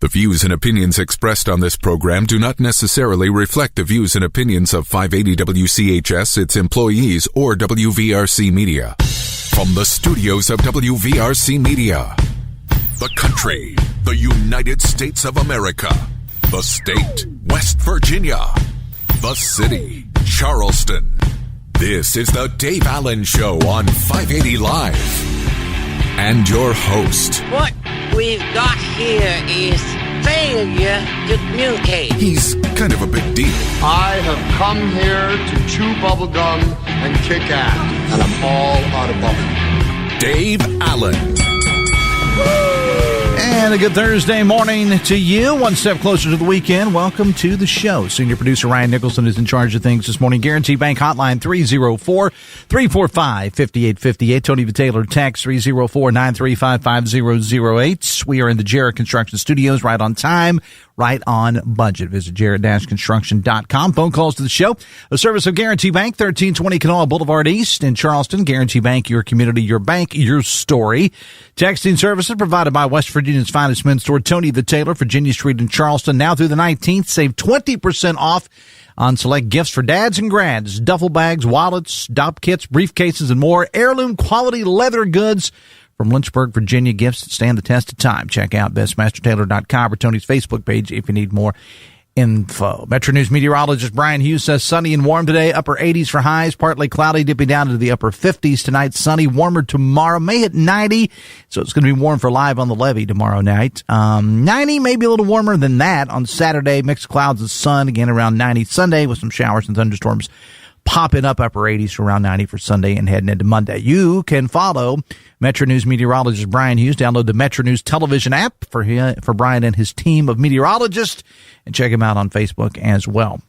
The views and opinions expressed on this program do not necessarily reflect the views and opinions of 580 WCHS, its employees, or WVRC Media. From the studios of WVRC Media, the country, the United States of America, the state, West Virginia, the city, Charleston. This is the Dave Allen Show on 580 Live. And your host. What we've got here is failure to communicate. He's kind of a big deal. I have come here to chew bubblegum and kick ass, and I'm all out of bubblegum. Dave Allen. And a good Thursday morning to you. One step closer to the weekend. Welcome to the show. Senior producer Ryan Nicholson is in charge of things this morning. Guarantee Bank Hotline 304-345-5858. Tony Taylor text 304-935-5008. We are in the Jarrett Construction Studios, right on time, right on budget. Visit jarrett-construction.com. Phone calls to the show. A service of Guarantee Bank, 1320 Kanawha Boulevard East in Charleston. Guarantee Bank, your community, your bank, your story. Texting services provided by West Virginia's finest men's store, Tony the Tailor, Virginia Street in Charleston. Now through the 19th, save 20% off on select gifts for dads and grads. Duffel bags, wallets, dop kits, briefcases, and more. Heirloom quality leather goods from Lynchburg, Virginia. Gifts that stand the test of time. Check out bestmastertailor.com or Tony's Facebook page if you need more info. Metro News meteorologist Brian Hughes says sunny and warm today. Upper 80s for highs. Partly cloudy, dipping down into the upper 50s tonight. Sunny, warmer tomorrow. May hit 90. So it's going to be warm for Live on the Levee tomorrow night. 90, maybe a little warmer than that on Saturday. Mixed clouds and sun. Again, around 90 Sunday with some showers and thunderstorms popping up. Upper 80s to around 90 for Sunday and heading into Monday. You can follow Metro News meteorologist Brian Hughes. Download the Metro News television app for Brian and his team of meteorologists, and check him out on Facebook as well.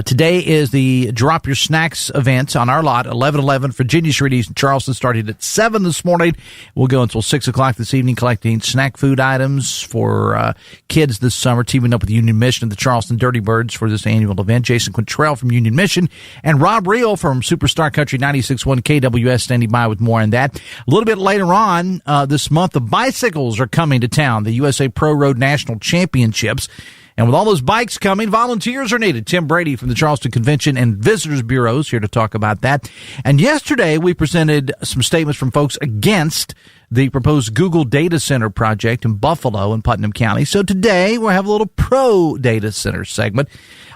Today is the Drop Your Snacks event on our lot, 1111 Virginia Street East in Charleston, started at 7 this morning. We'll go until 6 o'clock this evening collecting snack food items for kids this summer, teaming up with Union Mission and the Charleston Dirty Birds for this annual event. Jason Quintrell from Union Mission and Robb from Superstar Country 96.1 KWS standing by with more on that. A little bit later on this month, the bicycles are coming to town, the USA Pro Road National Championships. And with all those bikes coming, volunteers are needed. Tim Brady from the Charleston Convention and Visitors Bureau is here to talk about that. And yesterday, we presented some statements from folks against the proposed Google data center project in Buffalo and Putnam County. So today, we'll have a little pro data center segment.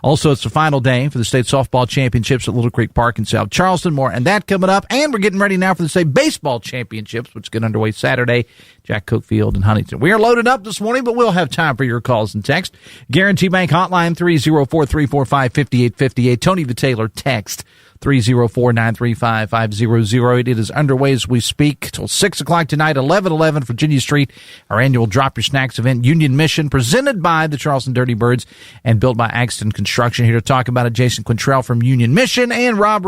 Also, it's the final day for the state softball championships at Little Creek Park in South Charleston. More and that coming up. And we're getting ready now for the state baseball championships, which get underway Saturday. Jack Cook Field and Huntington. We are loaded up this morning, but we'll have time for your calls and text. Guarantee Bank Hotline 304-345-5858. Tony the Tailor text 304-935-5008. It is underway as we speak till 6 o'clock tonight, 1111 Virginia Street, our annual Drop Your Snacks event, Union Mission, presented by the Charleston Dirty Birds and built by Axton Construction. Here to talk about it, Jason Quintrell from Union Mission and Robb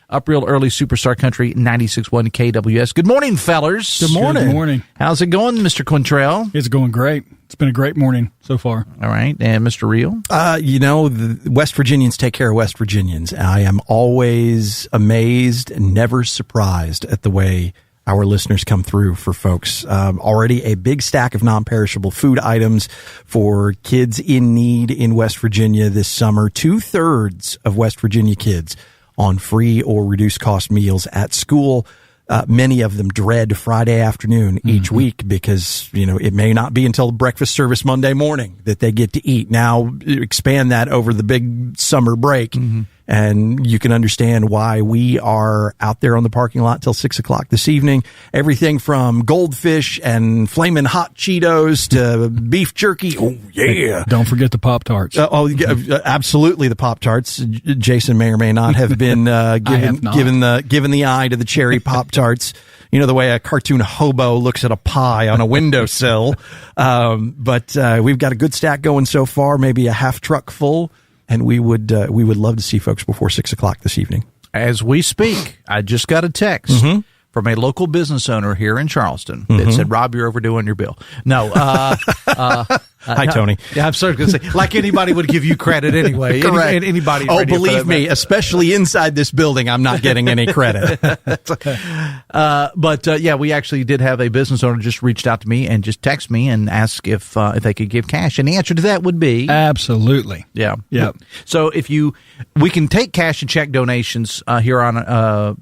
up real early, Superstar Country 96.1 KWS. Good morning, fellers. Good morning. Good morning. How's it going, Mr. Quintrell? It's going great. It's been a great morning so far. All right. And Mr. Reel? The West Virginians take care of West Virginians. I am always amazed and never surprised at the way our listeners come through for folks. Already a big stack of non-perishable food items for kids in need in West Virginia this summer. 2/3 of West Virginia kids on free or reduced cost meals at school. Many of them dread Friday afternoon each week because, it may not be until breakfast service Monday morning that they get to eat. Now expand that over the big summer break. And you can understand why we are out there on the parking lot till 6 o'clock this evening. Everything from goldfish and flaming hot Cheetos to beef jerky. Oh, yeah. Don't forget the Pop-Tarts. Absolutely the Pop-Tarts. Jason may or may not have been given the eye to the cherry Pop-Tarts. The way a cartoon hobo looks at a pie on a windowsill. But we've got a good stack going so far, maybe a half truck full. And we would love to see folks before 6 o'clock this evening. As we speak, I just got a text from a local business owner here in Charleston that said, Robb, you're overdoing your bill. No. Hi, Tony. Yeah, I'm sorry to say, like anybody would give you credit anyway. Correct. Anybody. Oh, believe me, especially inside this building, I'm not getting any credit. Yeah, we actually did have a business owner just reached out to me and just text me and ask if they could give cash. And the answer to that would be absolutely. Yeah. Yeah. So we can take cash and check donations here on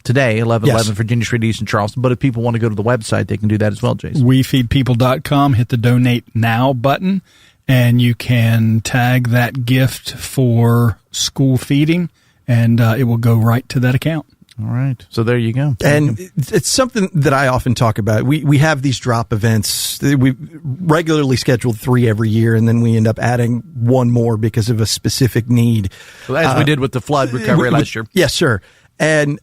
today, 1111 Virginia Street East in Charleston. But if people want to go to the website, they can do that as well, Jason. WeFeedPeople.com, hit the Donate Now button, and you can tag that gift for school feeding, and it will go right to that account. All right. So there you go. And it's something that I often talk about. We have these drop events. We regularly schedule 3 every year, and then we end up adding one more because of a specific need. Well, as we did with the flood recovery last year. Yes, sir. And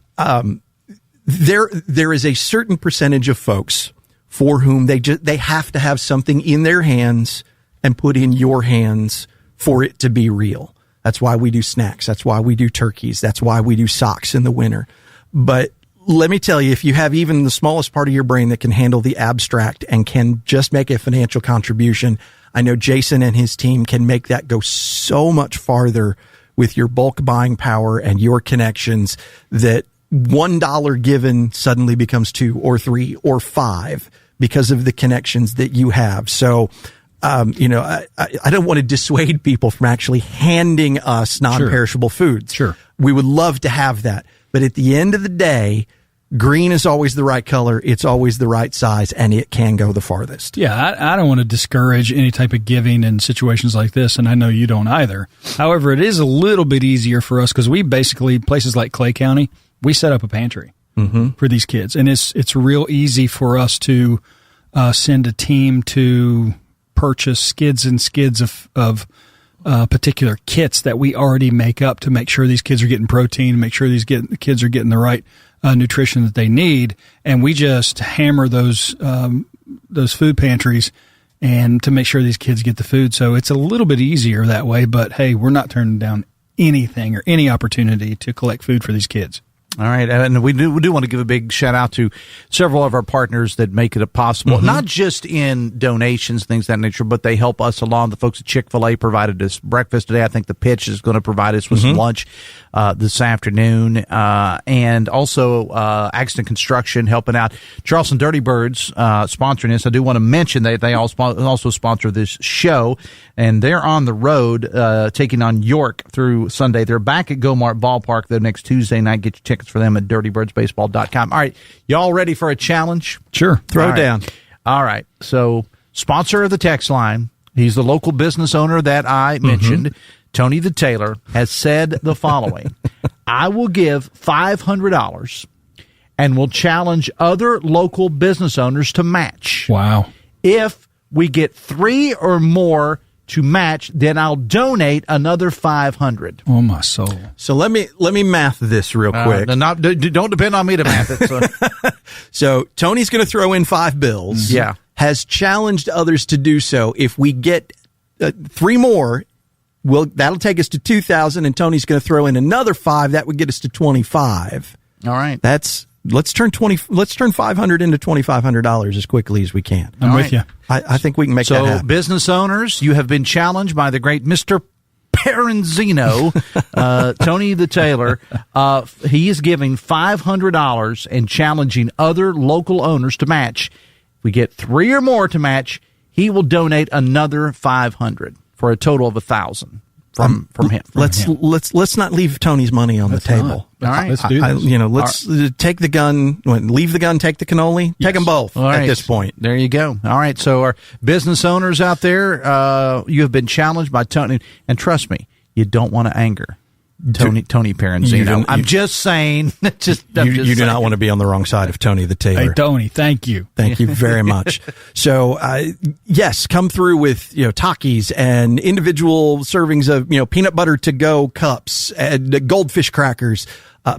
there is a certain percentage of folks for whom they have to have something in their hands and put in your hands for it to be real. That's why we do snacks. That's why we do turkeys. That's why we do socks in the winter. But let me tell you, if you have even the smallest part of your brain that can handle the abstract and can just make a financial contribution, I know Jason and his team can make that go so much farther with your bulk buying power and your connections that $1 given suddenly becomes 2 or 3 or 5 because of the connections that you have. So, I don't want to dissuade people from actually handing us non-perishable foods. Sure. We would love to have that. But at the end of the day, green is always the right color. It's always the right size, and it can go the farthest. Yeah, I don't want to discourage any type of giving in situations like this, and I know you don't either. However, it is a little bit easier for us because we basically, places like Clay County, we set up a pantry for these kids. And it's real easy for us to send a team to purchase skids and skids of particular kits that we already make up to make sure these kids are getting protein, make sure the kids are getting the right nutrition that they need. And we just hammer those food pantries and to make sure these kids get the food. So it's a little bit easier that way, but hey, we're not turning down anything or any opportunity to collect food for these kids. All right, and we do want to give a big shout out to several of our partners that make it possible, not just in donations, things of that nature, but they help us along. The folks at Chick-fil-A provided us breakfast today. I think the Pitch is going to provide us with some lunch this afternoon, and also Axton Construction helping out. Charleston Dirty Birds sponsoring this. I do want to mention they also sponsor this show, and they're on the road taking on York through Sunday. They're back at Go-Mart Ballpark the next Tuesday night. Get your tickets for them at dirtybirdsbaseball.com. All right, y'all ready for a challenge? Sure. Throw it down. All right. So, sponsor of the text line, he's the local business owner that I mentioned, Tony the Tailor, has said the following. I will give $500 and will challenge other local business owners to match. Wow. If we get 3 or more to match, then I'll donate another $500. Oh, my soul. So let me math this real quick. Don't depend on me to math it. So, so Tony's going to throw in 5 bills. Yeah. Has challenged others to do so. If we get 3 more, that'll take us to 2,000, and Tony's going to throw in another 5. That would get us to 25. All right. Let's turn 500 into $2,500 as quickly as we can. I'm with you. I think we can make that happen. So, business owners, you have been challenged by the great Mr. Peranzino, Tony the Tailor. He is giving $500 and challenging other local owners to match. If we get 3 or more to match, he will donate another $500 for a total of $1,000 from him. Let's not leave Tony's money on the table. All right, let's do this. Let's take the gun, leave the gun, take the cannoli, take them both at this point. There you go. All right, so our business owners out there, you have been challenged by Tony, and trust me, you don't want to anger Tony Peranzino. I'm just saying. You do not want to be on the wrong side of Tony the Tailor. Hey, Tony, thank you. Thank you very much. So, yes, come through with, Takis and individual servings of, peanut butter to go cups and goldfish crackers,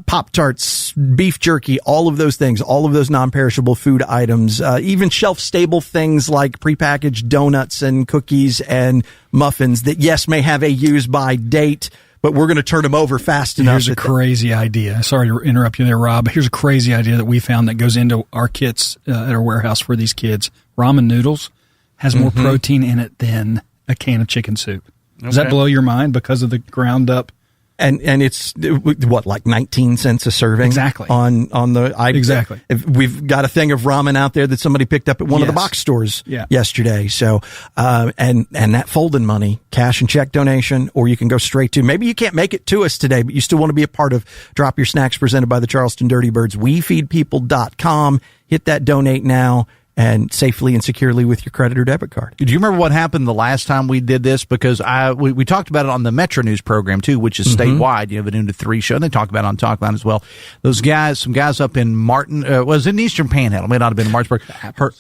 Pop-Tarts, beef jerky, all of those things, all of those non-perishable food items, even shelf-stable things like prepackaged donuts and cookies and muffins that, yes, may have a use-by date, but we're going to turn them over fast enough. Here's a crazy idea. Sorry to interrupt you there, Rob. Here's a crazy idea that we found that goes into our kits at our warehouse for these kids. Ramen noodles has more protein in it than a can of chicken soup. Does that blow your mind because of the ground up And it's what, like 19 cents a serving? Exactly. Exactly. We've got a thing of ramen out there that somebody picked up at one of the box stores yesterday. So, and that fold-in money, cash and check donation, or you can go straight to, maybe you can't make it to us today, but you still want to be a part of Drop Your Snacks presented by the Charleston Dirty Birds. WeFeedPeople.com. Hit that donate now. And safely and securely with your credit or debit card. Do you remember what happened the last time we did this? Because we talked about it on the Metro News program too, which is statewide. You have a noon to 3 show. And they talk about it on Talkline as well. Those guys, some guys up in was in Eastern Panhandle, may not have been in Martinsburg.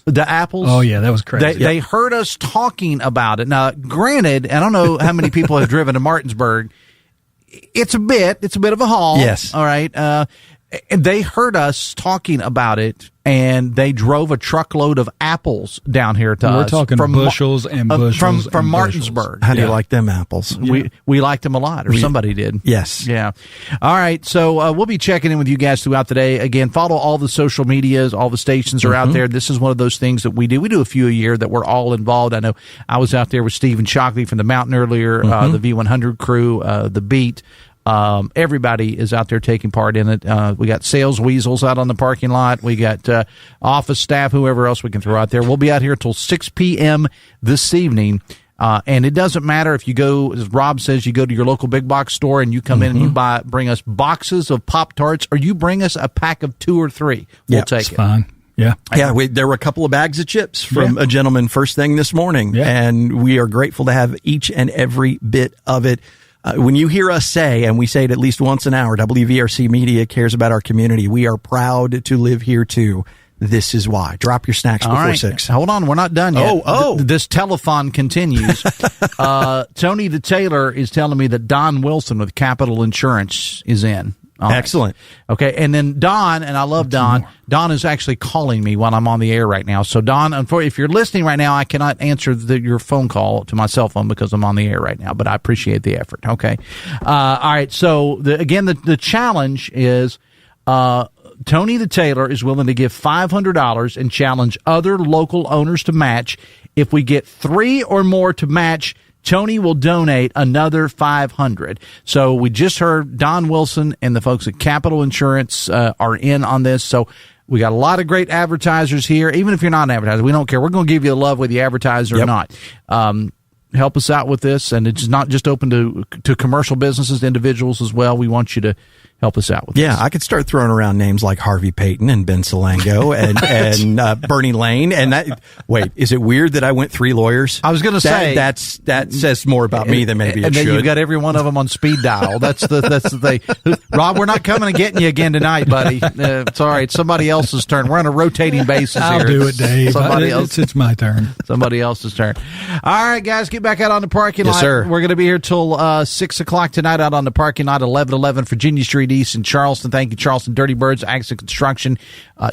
The apples. Oh yeah, that was crazy. They heard us talking about it. Now, granted, I don't know how many people have driven to Martinsburg. It's a bit of a haul. Yes. All right. And they heard us talking about it, and they drove a truckload of apples down here to us. We're talking from bushels and bushels from Martinsburg. How do you like them apples? We liked them a lot, or somebody did. Yes. Yeah. All right. So we'll be checking in with you guys throughout the day. Again, follow all the social medias. All the stations are out there. This is one of those things that we do. We do a few a year that we're all involved. I know I was out there with Stephen Shockley from the Mountain earlier, the V100 crew, the Beat. Everybody is out there taking part in it. We got sales weasels out on the parking lot. We got office staff, whoever else we can throw out there. We'll be out here till 6 p.m. this evening. And it doesn't matter if you go, as Rob says, you go to your local big box store and you come in and you bring us boxes of Pop-Tarts, or you bring us a pack of 2 or 3. We'll take it. Fine. Yeah. Yeah. There were a couple of bags of chips from a gentleman first thing this morning. Yeah. And we are grateful to have each and every bit of it. When you hear us say, and we say it at least once an hour, WVRC Media cares about our community. We are proud to live here too. This is why. Drop your snacks before 6. Hold on. We're not done yet. This telethon continues. Tony the Tailor is telling me that Don Wilson with Capital Insurance is in. Excellent. Okay, and then Don, and I love Don. Don is actually calling me while I'm on the air right now. So Don, if you're listening right now, I cannot answer your phone call to my cell phone because I'm on the air right now, but I appreciate the effort. Okay. All right. So the challenge is, Tony the Tailor is willing to give $500 and challenge other local owners to match. If we get 3 or more to match, Tony will donate another $500. So we just heard Don Wilson and the folks at Capital Insurance are in on this. So we got a lot of great advertisers here. Even if you're not an advertiser, we don't care. We're going to give you the love whether you advertise or not. Help us out with this. And it's not just open to commercial businesses, individuals as well. We want you to help us out with this. Yeah, I could start throwing around names like Harvey Payton and Ben Salango and Bernie Lane. And wait, is it weird that I went 3 lawyers? I was going to say that says more about me than maybe it should. And then you've got every one of them on speed dial. That's the thing. Rob, we're not coming and getting you again tonight, buddy. It's all right. It's somebody else's turn. We're on a rotating basis here. I'll do it, Dave. It's my turn. Somebody else's turn. All right, guys, get back out on the parking lot. Yes, sir. We're going to be here till 6 o'clock tonight out on the parking lot, 1111 Virginia Street East in Charleston. Thank you, Charleston Dirty Birds, Accent Construction,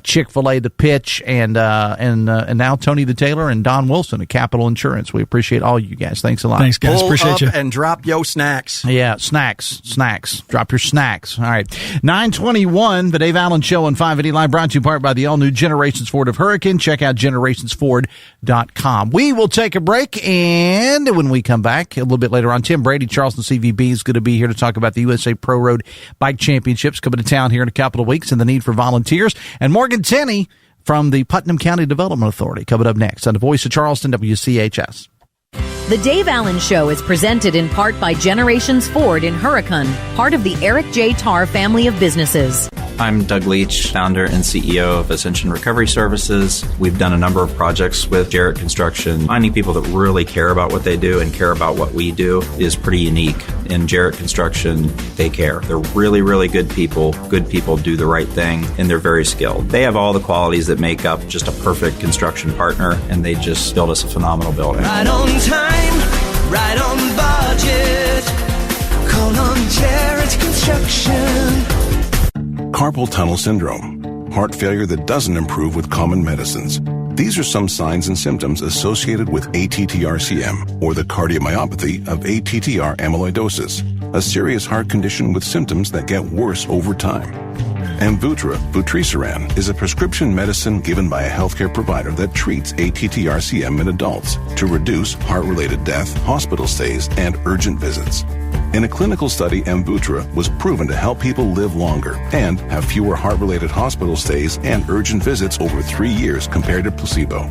Chick-fil-A, The Pitch, and now Tony the Tailor and Don Wilson at Capital Insurance. We appreciate all you guys. Thanks a lot. Thanks, guys. Appreciate you. And drop yo snacks. Yeah, snacks. Drop your snacks. All right. 9:21, the Dave Allen Show on 580 Live, brought to you in part by the all-new Generations Ford of Hurricane. Check out generationsford.com. We will take a break, and when we come back a little bit later on, Tim Brady, Charleston CVB, is going to be here to talk about the USA Pro Road Bike Championships coming to town here in a couple of weeks and the need for volunteers. And Morganne Tenney from the Putnam County Development Authority coming up next on the Voice of Charleston, WCHS. The Dave Allen Show is presented in part by Generations Ford in Hurricane, part of the Eric J. Tarr family of businesses. I'm Doug Leach, founder and CEO of Ascension Recovery Services. We've done a number of projects with Jarrett Construction. Finding people that really care about what they do and care about what we do is pretty unique. In Jarrett Construction, they care. They're really, really good people. Good people do the right thing, and they're very skilled. They have all the qualities that make up just a perfect construction partner, and they just build us a phenomenal building. Right on time, right on budget. Call on Jarrett Construction. Carpal tunnel syndrome, heart failure that doesn't improve with common medicines. These are some signs and symptoms associated with ATTR-CM, or the cardiomyopathy of ATTR amyloidosis, a serious heart condition with symptoms that get worse over time. Amvuttra, vutrisiran, is a prescription medicine given by a healthcare provider that treats ATTR-CM in adults to reduce heart-related death, hospital stays, and urgent visits. In a clinical study, Amvuttra was proven to help people live longer and have fewer heart-related hospital stays and urgent visits over 3 years compared to placebo.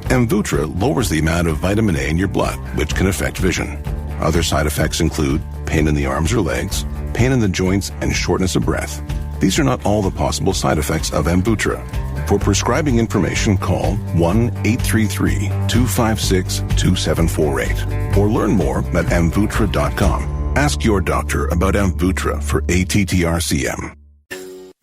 Amvuttra lowers the amount of vitamin A in your blood, which can affect vision. Other side effects include pain in the arms or legs, pain in the joints, and shortness of breath. These are not all the possible side effects of Amvuttra. For prescribing information, call 1-833-256-2748 or learn more at amvuttra.com. Ask your doctor about Amvuttra for ATTRCM.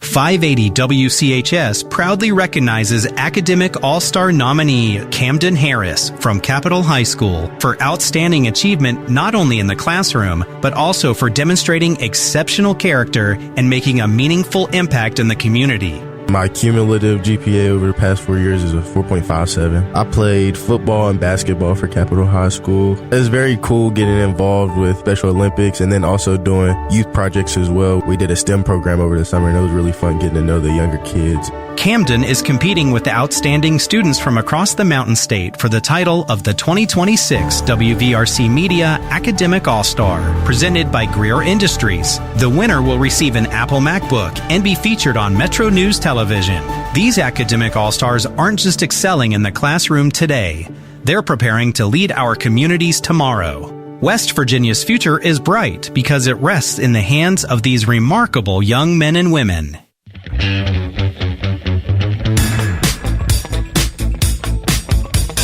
580 WCHS proudly recognizes Academic All-Star nominee Camden Harris from Capitol High School for outstanding achievement not only in the classroom, but also for demonstrating exceptional character and making a meaningful impact in the community. My cumulative GPA over the past 4 years is a 4.57. I played football and basketball for Capitol High School. It's very cool getting involved with Special Olympics and then also doing youth projects as well. We did a STEM program over the summer and it was really fun getting to know the younger kids. Camden is competing with outstanding students from across the Mountain State for the title of the 2026 WVRC Media Academic All-Star, presented by Greer Industries. The winner will receive an Apple MacBook and be featured on Metro News Television. These academic all-stars aren't just excelling in the classroom today. They're preparing to lead our communities tomorrow. West Virginia's future is bright because it rests in the hands of these remarkable young men and women.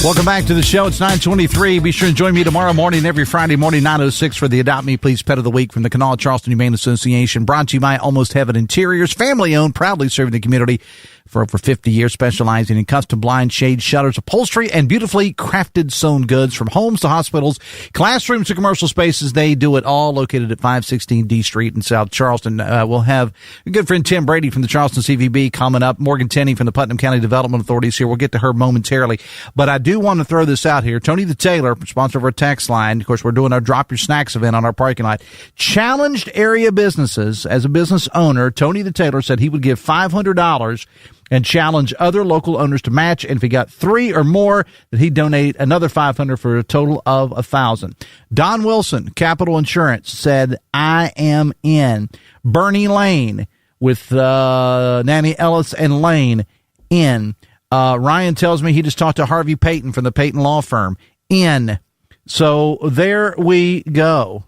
Welcome back to the show. It's 9:23. Be sure to join me tomorrow morning, every Friday morning, 9:06 for the Adopt Me Please Pet of the Week from the Kanawha Charleston Humane Association. Brought to you by Almost Heaven Interiors, family owned, proudly serving the community for over 50 years, specializing in custom blinds, shades, shutters, upholstery, and beautifully crafted sewn goods from homes to hospitals, classrooms to commercial spaces. They do it all, located at 516 D Street in South Charleston. We'll have a good friend Tim Brady from the Charleston CVB coming up. Morganne Tenney from the Putnam County Development Authority is here. We'll get to her momentarily. But I do want to throw this out here. Tony the Tailor, sponsor of our text line. Of course, we're doing our Drop Your Snacks event on our parking lot. Challenged area businesses. As a business owner, Tony the Tailor said he would give $500 and challenge other local owners to match. And if he got 3 or more, that he'd donate another $500 for a total of $1,000. Don Wilson, Capital Insurance, said, I am in. Bernie Lane with Nanny Ellis and Lane in. Ryan tells me he just talked to Harvey Payton from the Payton Law Firm in. So there we go.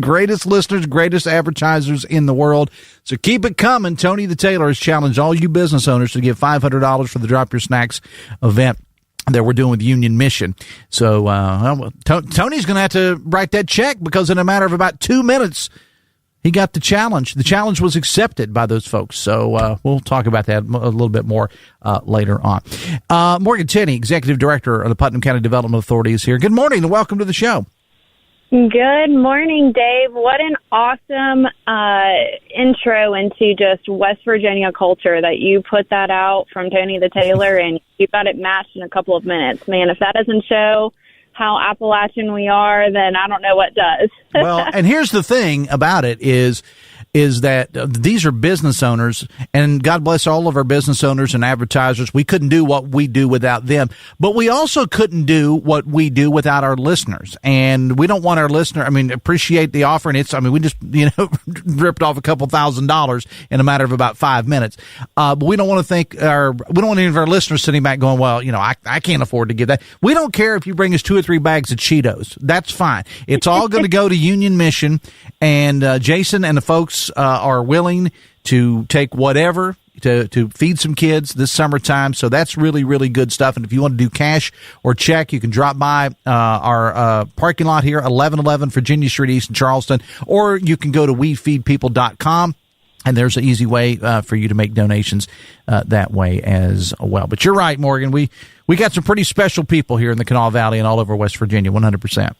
Greatest listeners, greatest advertisers in the world. So keep it coming. Tony the Tailor has challenged all you business owners to give $500 for the Drop Your Snacks event that we're doing with Union Mission. So Tony's going to have to write that check because in a matter of about 2 minutes, he got the challenge. The challenge was accepted by those folks. So we'll talk about that a little bit more later on. Morganne Tenney, Executive Director of the Putnam County Development Authority, is here. Good morning and welcome to the show. Good morning, Dave. What an awesome intro into just West Virginia culture that you put that out from Tony the Tailor, and you got it matched in a couple of minutes. Man, if that doesn't show how Appalachian we are, then I don't know what does. Well, and here's the thing about it is that these are business owners, and God bless all of our business owners and advertisers. We couldn't do what we do without them, but we also couldn't do what we do without our listeners. And we don't want our appreciate the offer. And we just, ripped off a couple $1,000s in a matter of about 5 minutes. But we don't want to we don't want any of our listeners sitting back going, well, I can't afford to give that. We don't care if you bring us 2 or 3 bags of Cheetos. That's fine. It's all going to go to Union Mission, and Jason and the folks are willing to take whatever to feed some kids this summertime. So that's really, really good stuff. And if you want to do cash or check, you can drop by our parking lot here, 1111 Virginia Street East in Charleston, or you can go to WeFeedPeople.com. And there's an easy way for you to make donations that way as well. But you're right, Morgan. We got some pretty special people here in the Kanawha Valley and all over West Virginia, 100%.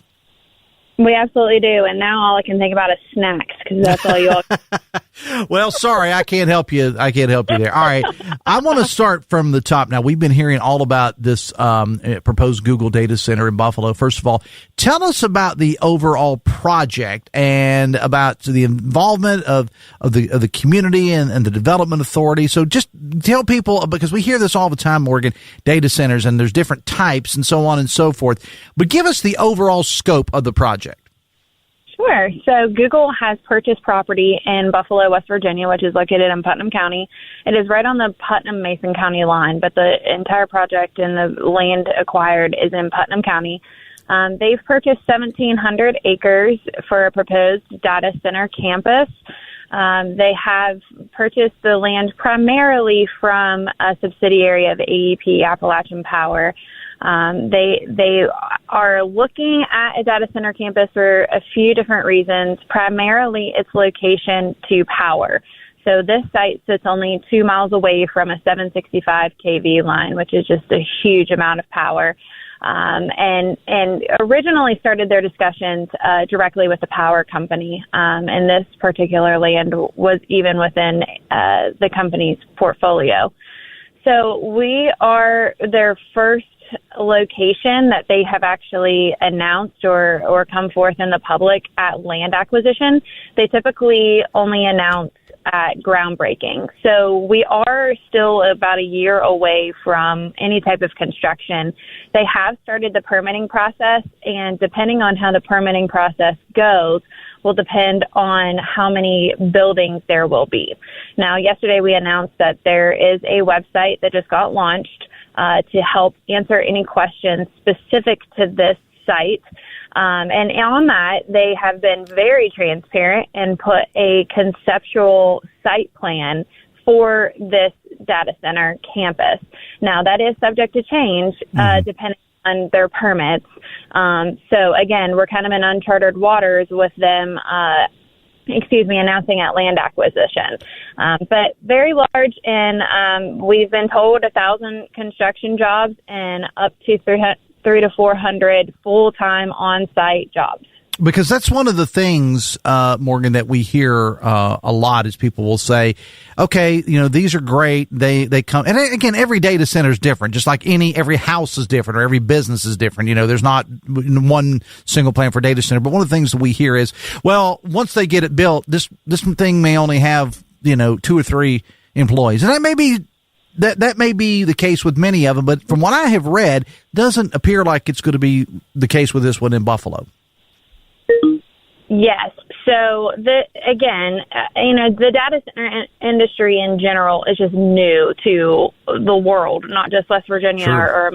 We absolutely do, and now all I can think about is snacks, because that's all you all... Well, sorry, I can't help you there. All right, I want to start from the top. Now, we've been hearing all about this proposed Google data center in Buffalo. First of all, tell us about the overall project and about the involvement of the community and the development authority. So just tell people, because we hear this all the time, Morgan, data centers, and there's different types and so on and so forth. But give us the overall scope of the project. Sure. So Google has purchased property in Buffalo, West Virginia, which is located in Putnam County. It is right on the Putnam-Mason County line, but the entire project and the land acquired is in Putnam County. They've purchased 1,700 acres for a proposed data center campus. They have purchased the land primarily from a subsidiary of AEP, Appalachian Power. They are looking at a data center campus for a few different reasons, primarily its location to power. So this site sits only 2 miles away from a 765 kV line, which is just a huge amount of power. And originally started their discussions directly with the power company, and this particular land was even within the company's portfolio. So we are their first location that they have actually announced or come forth in the public at land acquisition. They typically only announce at groundbreaking. So we are still about a year away from any type of construction. They have started the permitting process, and depending on how the permitting process goes will depend on how many buildings there will be. Now, yesterday we announced that there is a website that just got launched to help answer any questions specific to this site. And on that, they have been very transparent and put a conceptual site plan for this data center campus. Now, that is subject to change depending on their permits. So, again, we're kind of in uncharted waters with them announcing at land acquisition. But very large, and we've been told 1,000 construction jobs and up to 300 to 400 full-time on-site jobs. Because that's one of the things, Morgan, that we hear a lot is people will say, okay, these are great. They come, and again, every data center is different, just like every house is different or every business is different. There's not one single plan for data center. But one of the things that we hear is, well, once they get it built, this thing may only have, 2 or 3 employees. And that may be the case with many of them. But from what I have read, doesn't appear like it's going to be the case with this one in Buffalo. Yes. So, the data center industry in general is just new to the world, not just West Virginia. Sure.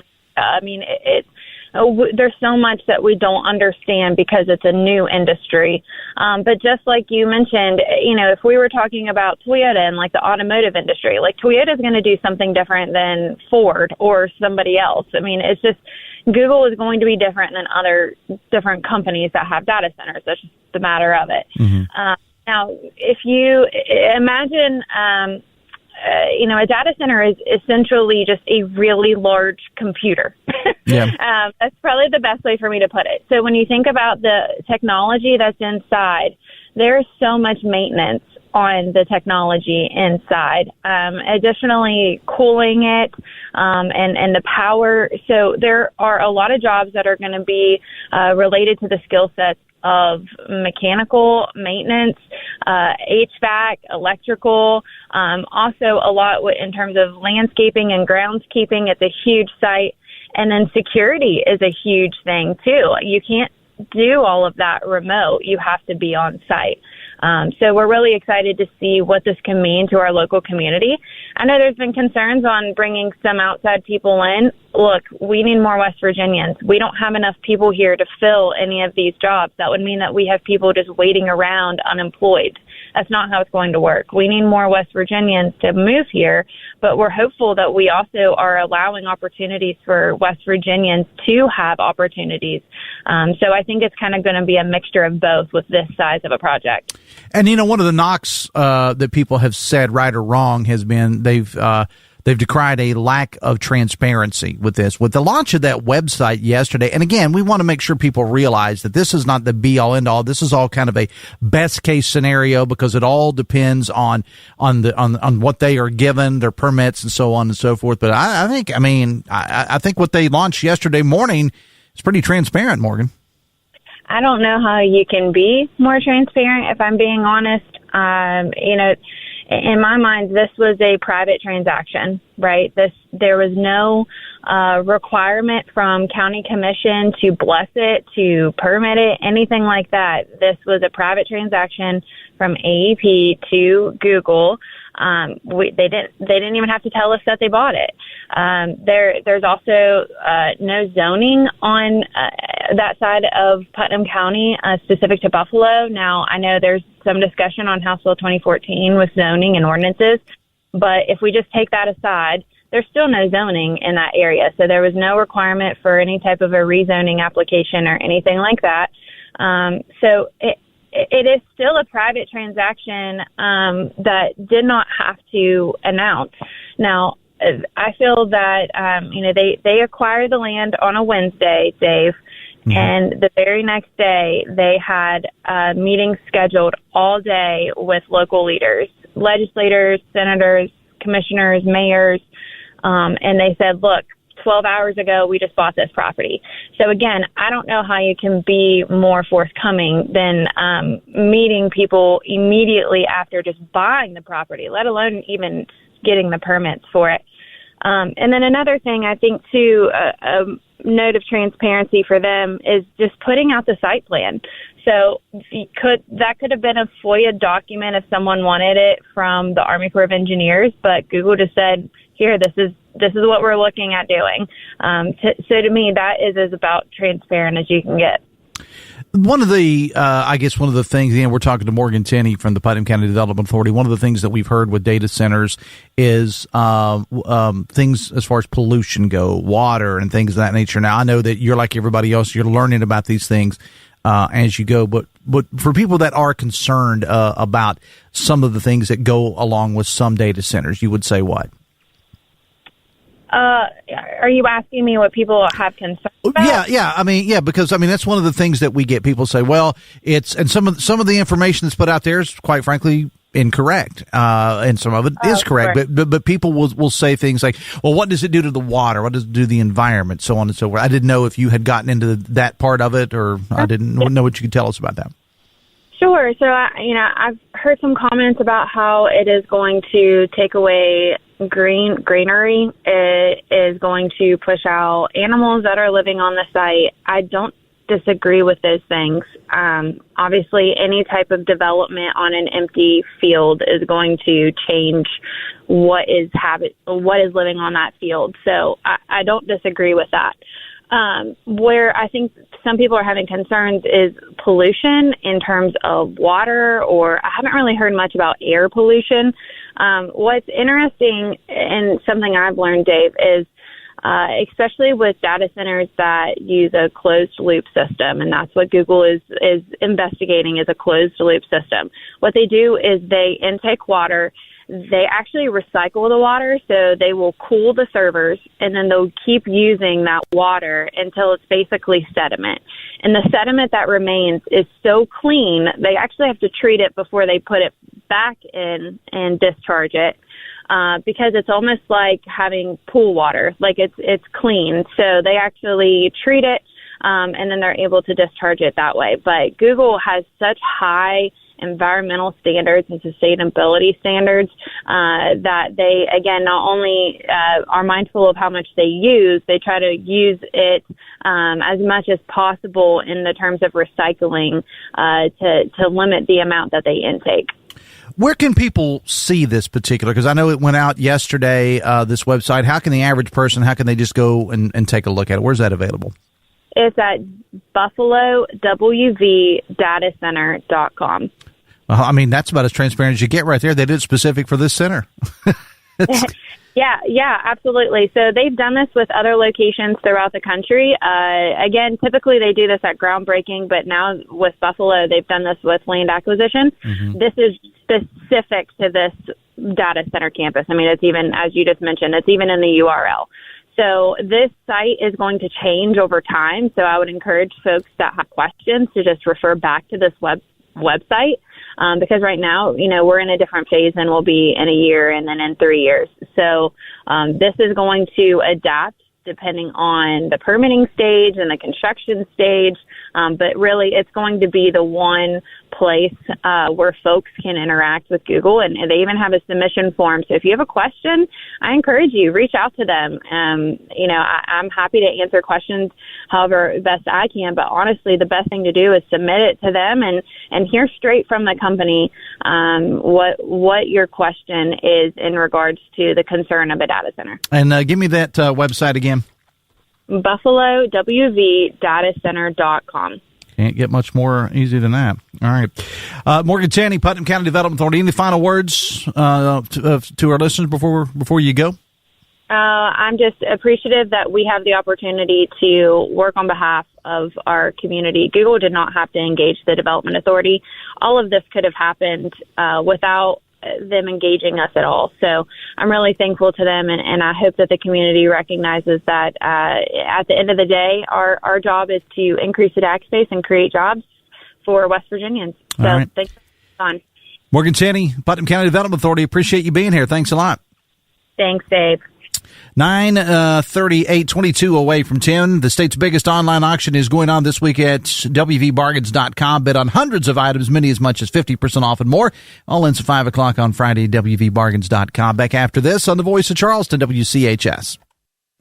There's so much that we don't understand because it's a new industry. But just like you mentioned, if we were talking about Toyota and like the automotive industry, like Toyota is going to do something different than Ford or somebody else. It's just Google is going to be different than other different companies that have data centers. That's just the matter of it. Mm-hmm. Now, if you imagine, a data center is essentially just a really large computer. Yeah. That's probably the best way for me to put it. So when you think about the technology that's inside, there's so much maintenance on the technology inside. Additionally, cooling it and the power. So there are a lot of jobs that are going to be related to the skill sets of mechanical maintenance, HVAC, electrical, also a lot in terms of landscaping and groundskeeping. It's a huge site. And then security is a huge thing, too. You can't do all of that remote. You have to be on site. So we're really excited to see what this can mean to our local community. I know there's been concerns on bringing some outside people in. Look, we need more West Virginians. We don't have enough people here to fill any of these jobs. That would mean that we have people just waiting around unemployed. That's not how it's going to work. We need more West Virginians to move here, but we're hopeful that we also are allowing opportunities for West Virginians to have opportunities. So I think it's kind of going to be a mixture of both with this size of a project. And, one of the knocks that people have said, right or wrong, has been they've decried a lack of transparency with this. With the launch of that website yesterday, and again, we want to make sure people realize that this is not the be-all, end-all. This is all kind of a best-case scenario because it all depends on what they are given, their permits, and so on and so forth. But I think what they launched yesterday morning is pretty transparent, Morgan. I don't know how you can be more transparent, if I'm being honest. In my mind, this was a private transaction, right? There was no requirement from county commission to bless it, to permit it, anything like that. This was a private transaction from AEP to Google. They didn't even have to tell us that they bought it. There's also no zoning on that side of Putnam County specific to Buffalo. Now, I know there's some discussion on House Bill 2014 with zoning and ordinances, but if we just take that aside, there's still no zoning in that area. So there was no requirement for any type of a rezoning application or anything like that. So it is still a private transaction that did not have to announce. Now, I feel that they acquired the land on a Wednesday, Dave, and the very next day they had meetings scheduled all day with local leaders, legislators, senators, commissioners, mayors, and they said, look, 12 hours ago, we just bought this property. So again, I don't know how you can be more forthcoming than meeting people immediately after just buying the property, let alone even getting the permits for it. And then another thing, I think, too, a note of transparency for them is just putting out the site plan. So that could have been a FOIA document if someone wanted it from the Army Corps of Engineers, but Google just said, here, this is what we're looking at doing. So to me, that is as about transparent as you can get. One of the, one of the things, we're talking to Morganne Tenney from the Putnam County Development Authority. One of the things that we've heard with data centers is things as far as pollution go, water and things of that nature. Now, I know that you're like everybody else. You're learning about these things as you go. But for people that are concerned about some of the things that go along with some data centers, you would say what? Are you asking me what people have concerns about? Yeah. Because that's one of the things that we get. People say, well, and some of the information that's put out there is quite frankly incorrect, and some of it is correct. Sure. But people will say things like, well, what does it do to the water? What does it do to the environment? So on and so forth. I didn't know if you had gotten into that part of it, or I didn't know what you could tell us about that. Sure. So I've heard some comments about how it is going to take away greenery. It is going to push out animals that are living on the site. I don't disagree with those things. Obviously, any type of development on an empty field is going to change what is living on that field. So I don't disagree with that. Where I think some people are having concerns is pollution in terms of water, or I haven't really heard much about air pollution. What's interesting and something I've learned, Dave, is especially with data centers that use a closed loop system, and that's what Google is investigating, is a closed loop system. What they do is they intake water. They actually recycle the water, so they will cool the servers, and then they'll keep using that water until it's basically sediment. And the sediment that remains is so clean, they actually have to treat it before they put it back in and discharge it, because it's almost like having pool water. Like it's clean, so they actually treat it, and then they're able to discharge it that way. But Google has such high environmental standards and sustainability standards that they, again, not only are mindful of how much they use, they try to use it as much as possible in the terms of recycling to limit the amount that they intake. Where can people see this particular? Because I know it went out yesterday, this website. How can the average person, how can they just go and take a look at it? Where's that available? It's at buffalowvdatacenter.com. That's about as transparent as you get right there. They did it specific for this center. Yeah, absolutely. So they've done this with other locations throughout the country. Again, typically they do this at groundbreaking, but now with Buffalo, they've done this with land acquisition. Mm-hmm. This is specific to this data center campus. It's even, as you just mentioned, it's even in the URL. So this site is going to change over time. So I would encourage folks that have questions to just refer back to this website. Because right now, we're in a different phase than we'll be in a year and then in 3 years. So this is going to adapt depending on the permitting stage and the construction stage. But really, it's going to be the one place where folks can interact with Google, and they even have a submission form. So if you have a question, I encourage you, reach out to them. I'm happy to answer questions however best I can, but honestly, the best thing to do is submit it to them and hear straight from the company what your question is in regards to the concern of a data center. And give me that website again. BuffaloWVDataCenter.com. Can't get much more easy than that. All right. Morganne Tenney, Putnam County Development Authority. Any final words to our listeners before you go? I'm just appreciative that we have the opportunity to work on behalf of our community. Google did not have to engage the Development Authority. All of this could have happened without them engaging us at all. So I'm really thankful to them, and I hope that the community recognizes that at the end of the day, our job is to increase the tax base and create jobs for West Virginians. So right. Thanks for having on. Morganne Tenney, Putnam County Development Authority, appreciate you being here. Thanks a lot. Thanks, Dave. 9:38, away from 10. The state's biggest online auction is going on this week at WVBargains.com. Bid on hundreds of items, many as much as 50% off and more. All ends at 5 o'clock on Friday, WVBargains.com. Back after this on the Voice of Charleston, WCHS.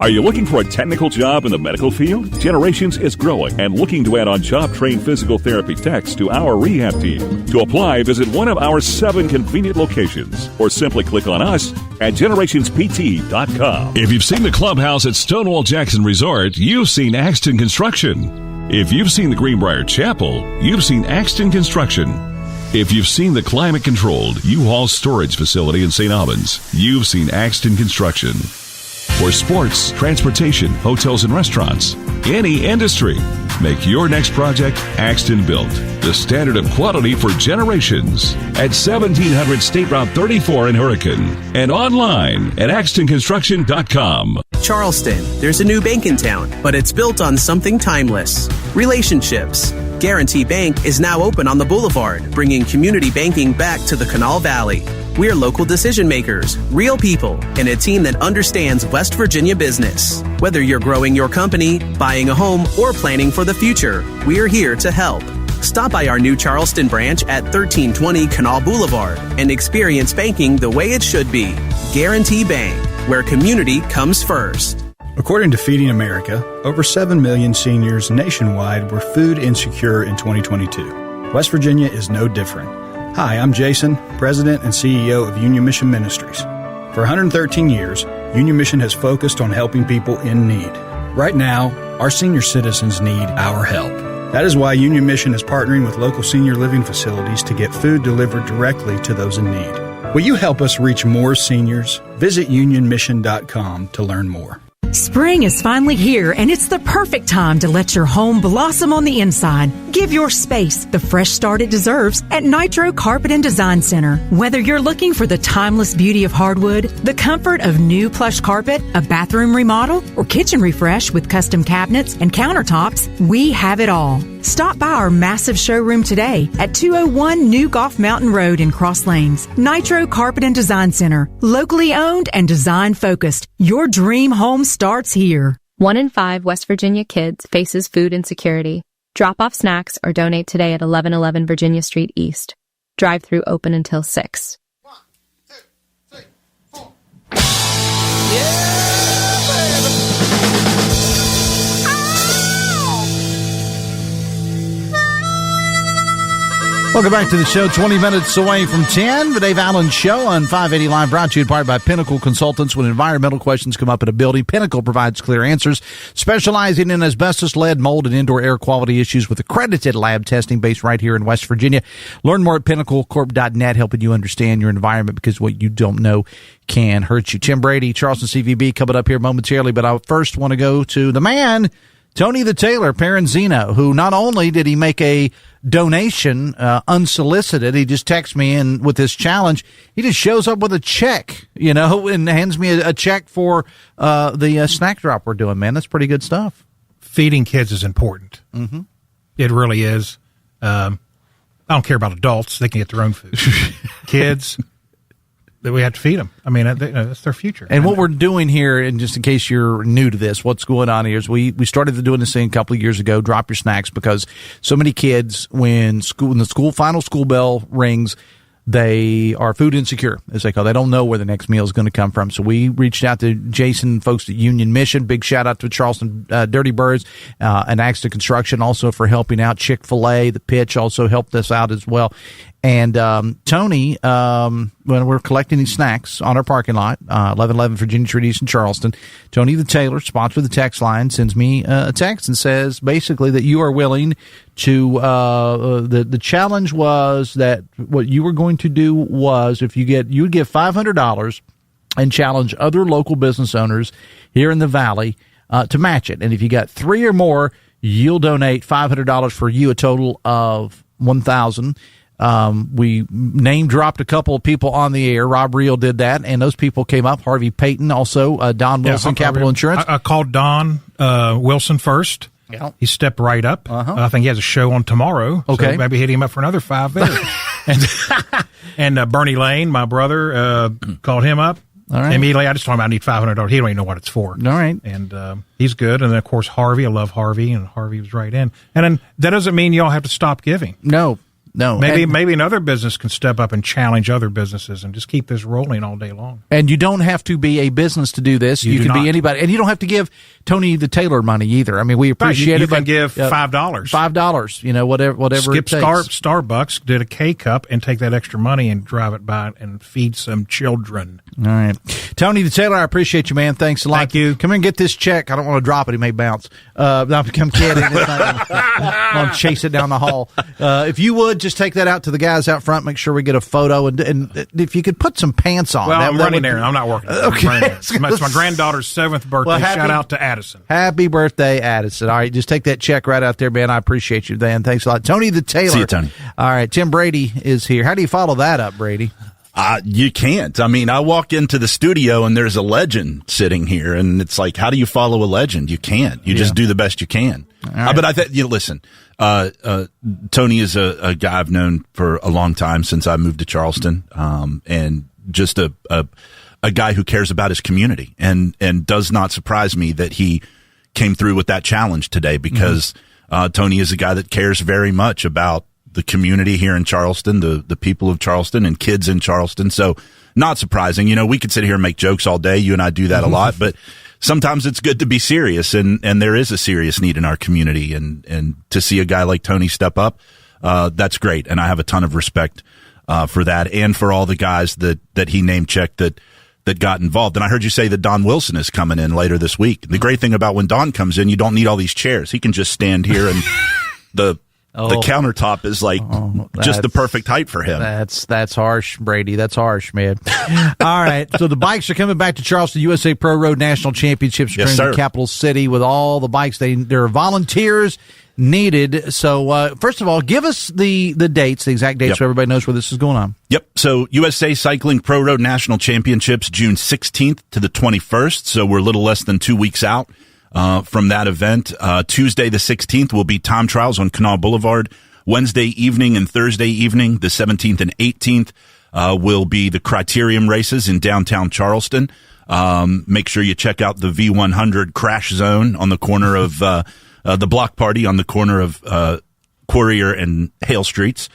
Are you looking for a technical job in the medical field? Generations is growing and looking to add on job-trained physical therapy techs to our rehab team. To apply, visit one of our 7 convenient locations or simply click on us at generationspt.com. If you've seen the clubhouse at Stonewall Jackson Resort, you've seen Axton Construction. If you've seen the Greenbrier Chapel, you've seen Axton Construction. If you've seen the climate-controlled U-Haul storage facility in St. Albans, you've seen Axton Construction. For sports, transportation, hotels, and restaurants, any industry, make your next project Axton Built, the standard of quality for generations. At 1700 State Route 34 in Hurricane and online at axtonconstruction.com. Charleston, there's a new bank in town, but it's built on something timeless: relationships. Guarantee Bank is now open on the Boulevard, bringing community banking back to the Canal Valley. We're local decision makers, real people, and a team that understands West Virginia business. Whether you're growing your company, buying a home, or planning for the future, we're here to help. Stop by our new Charleston branch at 1320 Canal Boulevard and experience banking the way it should be. Guarantee Bank, where community comes first. According to Feeding America, over 7 million seniors nationwide were food insecure in 2022. West Virginia is no different. Hi, I'm Jason, President and CEO of Union Mission Ministries. For 113 years, Union Mission has focused on helping people in need. Right now, our senior citizens need our help. That is why Union Mission is partnering with local senior living facilities to get food delivered directly to those in need. Will you help us reach more seniors? Visit unionmission.com to learn more. Spring is finally here, and it's the perfect time to let your home blossom on the inside. Give your space the fresh start it deserves at Nitro Carpet and Design Center. Whether you're looking for the timeless beauty of hardwood, the comfort of new plush carpet, a bathroom remodel, or kitchen refresh with custom cabinets and countertops, we have it all. Stop by our massive showroom today at 201 New Golf Mountain Road in Cross Lanes. Nitro Carpet and Design Center, locally owned and design focused. Your dream home starts here. 1 in 5 West Virginia kids faces food insecurity. Drop off snacks or donate today at 1111 Virginia Street East. Drive-through open until 6. 1, 2, 3, 4. Yeah, baby. Welcome back to the show. 20 minutes away from 10. The Dave Allen Show on 580 Live, brought to you in part by Pinnacle Consultants. When environmental questions come up in a building, Pinnacle provides clear answers, specializing in asbestos, lead, mold, and indoor air quality issues with accredited lab testing based right here in West Virginia. Learn more at pinnaclecorp.net, helping you understand your environment, because what you don't know can hurt you. Tim Brady, Charleston CVB, coming up here momentarily, but I first want to go to the man, Tony the Tailor Parenzino, who not only did he make a donation unsolicited, he just texts me in with this challenge. He just shows up with a check, and hands me a check for the snack drop we're doing. Man, that's pretty good stuff. Feeding kids is important. Mm-hmm. It really is. I don't care about adults. They can get their own food. Kids, that we have to feed them. I mean, that's their future. And what we're doing here, and just in case you're new to this, what's going on here is we started doing this thing a couple of years ago, Drop Your Snacks, because so many kids, when the final school bell rings, they are food insecure, as they call it. They don't know where the next meal is going to come from. So we reached out to Jason, folks at Union Mission. Big shout out to Charleston Dirty Birds and Axton Construction also for helping out. Chick-fil-A, The Pitch also helped us out as well. And Tony, when we're collecting these snacks on our parking lot, 1111 Virginia Street East in Charleston, Tony the Tailor, sponsor of the text line, sends me a text and says basically that you are willing to the challenge was that what you were going to do was you would give $500 and challenge other local business owners here in the Valley to match it. And if you got 3 or more, you'll donate $500 for you, a total of $1,000. We name dropped a couple of people on the air. Rob Reel did that, and those people came up. Harvey Payton, also Don Wilson, Capital Insurance. I called Don Wilson first. Yeah. He stepped right up. I think he has a show on tomorrow. Okay. So maybe hit him up for another $5 there. and Bernie Lane, my brother, called him up. All right. Immediately, I just told him I need $500. He don't even know what it's for. All right. And he's good. And then, of course, Harvey. I love Harvey, and Harvey was right in. And then that doesn't mean y'all have to stop giving. No. Maybe another business can step up and challenge other businesses and just keep this rolling all day long. And you don't have to be a business to do this. You can be anybody. And you don't have to give Tony the Tailor money either. I mean, we appreciate it. You can give $5. $5, whatever Skip it takes. Starbucks, did a K-Cup, and take that extra money and drive it by and feed some children. All right. Tony the Tailor, I appreciate you, man. Thanks a lot. Thank you. Come here and get this check. I don't want to drop it. It may bounce. I'm kidding. I'm going to chase it down the hall. If you would, just take that out to the guys out front. Make sure we get a photo. And if you could put some pants on. Well, I'm running there. I'm not working. Okay. It's my granddaughter's 7th birthday. Well, shout out to Addison. Happy birthday, Addison. All right, just take that check right out there, man. I appreciate you, Dan. Thanks a lot. Tony the Tailor. See you, Tony. All right, Tim Brady is here. How do you follow that up, Brady? You can't. I mean, I walk into the studio and there's a legend sitting here, and it's like, how do you follow a legend? You can't. You just do the best you can. Right. But I think, listen, Tony is a guy I've known for a long time, since I moved to Charleston, and just a guy who cares about his community, and does not surprise me that he came through with that challenge today, because Tony is a guy that cares very much about the community here in Charleston, the people of Charleston and kids in Charleston. So not surprising. We could sit here and make jokes all day. You and I do that a lot, but sometimes it's good to be serious, and there is a serious need in our community, and to see a guy like Tony step up, that's great. And I have a ton of respect for that, and for all the guys that he name checked that got involved. And I heard you say that Don Wilson is coming in later this week. The great thing about when Don comes in, you don't need all these chairs. He can just stand here, and the countertop is just the perfect height for him. That's harsh, Brady. That's harsh, man. All right. So the bikes are coming back to Charleston. USA Pro Road National Championships are in the capital city with all the bikes. There are volunteers needed. So first of all, give us the dates, the exact dates, so everybody knows where this is going on. Yep. So USA Cycling Pro Road National Championships, June 16th to the 21st. So we're a little less than 2 weeks out from that event. Tuesday the 16th will be time trials on Canal Boulevard. Wednesday evening and Thursday evening, the 17th and 18th, will be the criterium races in downtown Charleston. Make sure you check out the V100 crash zone on the corner of the block party on the corner of Courier and Hale Streets,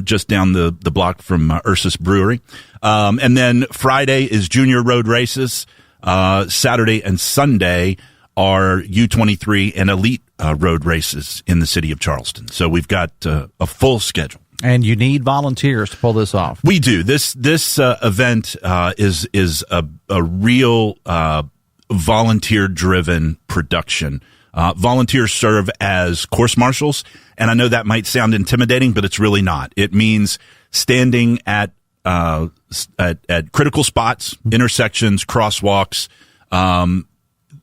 just down the block from Ursus Brewery. And then Friday is junior road races. Saturday and Sunday are U23 and elite road races in the city of Charleston. So we've got a full schedule. And you need volunteers to pull this off. We do. This event is a real volunteer-driven production. Volunteers serve as course marshals, and I know that might sound intimidating, but it's really not. It means standing at critical spots, intersections, crosswalks,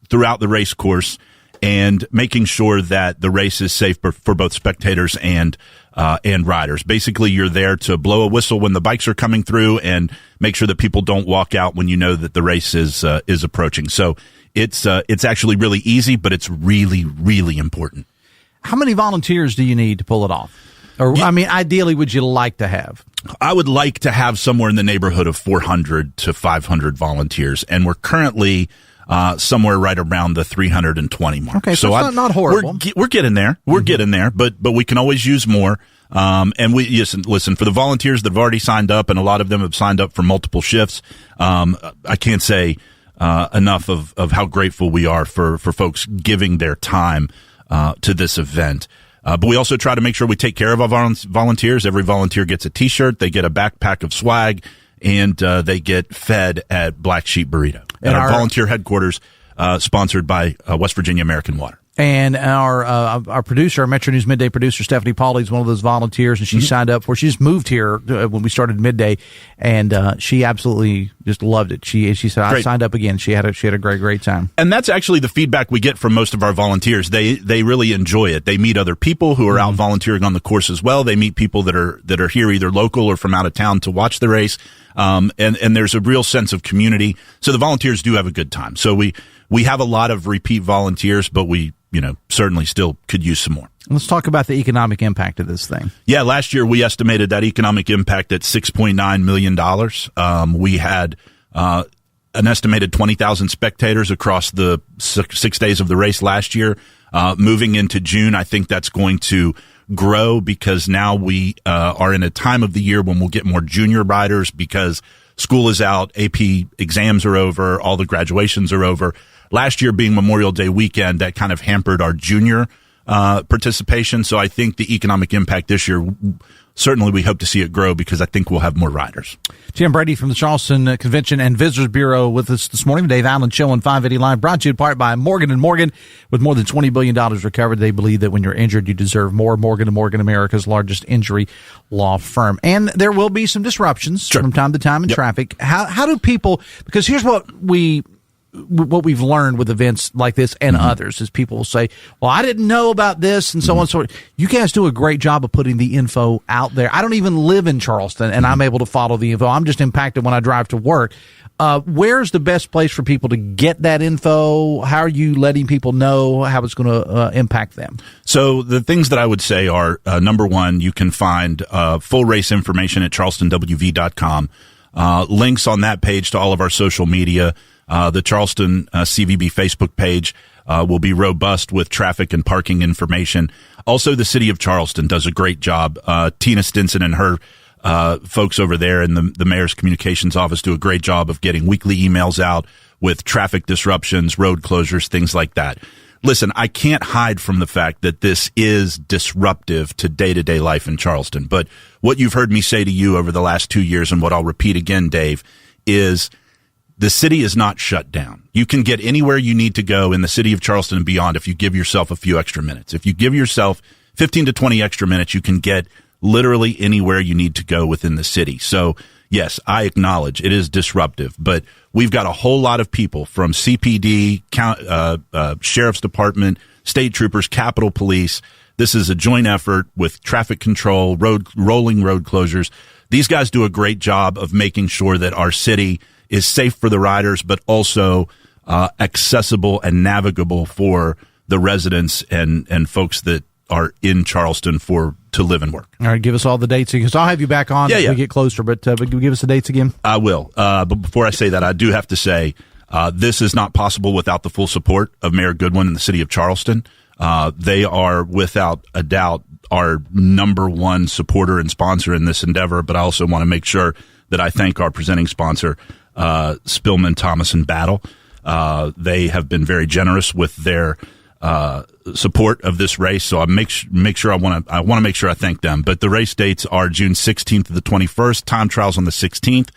throughout the race course, and making sure that the race is safe for both spectators and riders. Basically, you're there to blow a whistle when the bikes are coming through and make sure that people don't walk out when you know that the race is approaching. So it's actually really easy, but it's really, really important. How many volunteers do you need to pull it off? Or, I mean, ideally, would you like to have? I would like to have somewhere in the neighborhood of 400 to 500 volunteers, and we're currently somewhere right around the 320 mark. Okay, so it's not horrible. We're getting there. We're getting there, but we can always use more. And we listen for the volunteers that have already signed up, and a lot of them have signed up for multiple shifts. I can't say enough of how grateful we are for folks giving their time to this event. But we also try to make sure we take care of our volunteers. Every volunteer gets a T-shirt, they get a backpack of swag, and they get fed at Black Sheep Burrito at our volunteer headquarters, sponsored by West Virginia American Water. And our producer, our Metro News Midday producer, Stephanie Pauly, is one of those volunteers, and she signed up for. She just moved here when we started Midday, and she absolutely just loved it. She said, "I signed up again." She had a great time. And that's actually the feedback we get from most of our volunteers. They really enjoy it. They meet other people who are out volunteering on the course as well. They meet people that are here either local or from out of town to watch the race. And there's a real sense of community. So the volunteers do have a good time. So we have a lot of repeat volunteers, but we certainly still could use some more. Let's talk about the economic impact of this thing. Yeah, last year we estimated that economic impact at $6.9 million. We had an estimated 20,000 spectators across the 6 days of the race last year. Moving into June, I think that's going to grow because now we are in a time of the year when we'll get more junior riders because school is out, AP exams are over, all the graduations are over. Last year being Memorial Day weekend, that kind of hampered our junior participation. So I think the economic impact this year, certainly we hope to see it grow because I think we'll have more riders. Tim Brady from the Charleston Convention and Visitors Bureau with us this morning. Dave Allen Show on 580 Live, brought to you in part by Morganne & Morganne. With more than $20 billion recovered, they believe that when you're injured, you deserve more. Morganne & Morganne, America's largest injury law firm. And there will be some disruptions from time to time in traffic. How do people, because here's what we've learned with events like this and others is people will say, well, I didn't know about this and so on. So you guys do a great job of putting the info out there. I don't even live in Charleston and I'm able to follow the info. I'm just impacted when I drive to work. Where's the best place for people to get that info? How are you letting people know how it's going to impact them? So the things that I would say are, number one, you can find full race information at charlestonwv.com. Links on that page to all of our social media. The Charleston CVB Facebook page will be robust with traffic and parking information. Also, the city of Charleston does a great job. Tina Stinson and her folks over there in the mayor's communications office do a great job of getting weekly emails out with traffic disruptions, road closures, things like that. Listen, I can't hide from the fact that this is disruptive to day-to-day life in Charleston. But what you've heard me say to you over the last 2 years, and what I'll repeat again, Dave, is the city is not shut down. You can get anywhere you need to go in the city of Charleston and beyond if you give yourself a few extra minutes. If you give yourself 15 to 20 extra minutes, you can get literally anywhere you need to go within the city. So, yes, I acknowledge it is disruptive, but we've got a whole lot of people from CPD, Sheriff's Department, State Troopers, Capitol Police. This is a joint effort with traffic control, rolling road closures. These guys do a great job of making sure that our city is safe for the riders, but also accessible and navigable for the residents and folks that are in Charleston to live and work. All right, give us all the dates because I'll have you back on as we get closer. But give us the dates again. I will. But before I say that, I do have to say this is not possible without the full support of Mayor Goodwin and the city of Charleston. They are, without a doubt, our number one supporter and sponsor in this endeavor. But I also want to make sure that I thank our presenting sponsor, Spillman Thomas and Battle. They have been very generous with their support of this race, so I make sure I want to make sure I thank them. But the race dates are June 16th to the 21st, time trials on the 16th,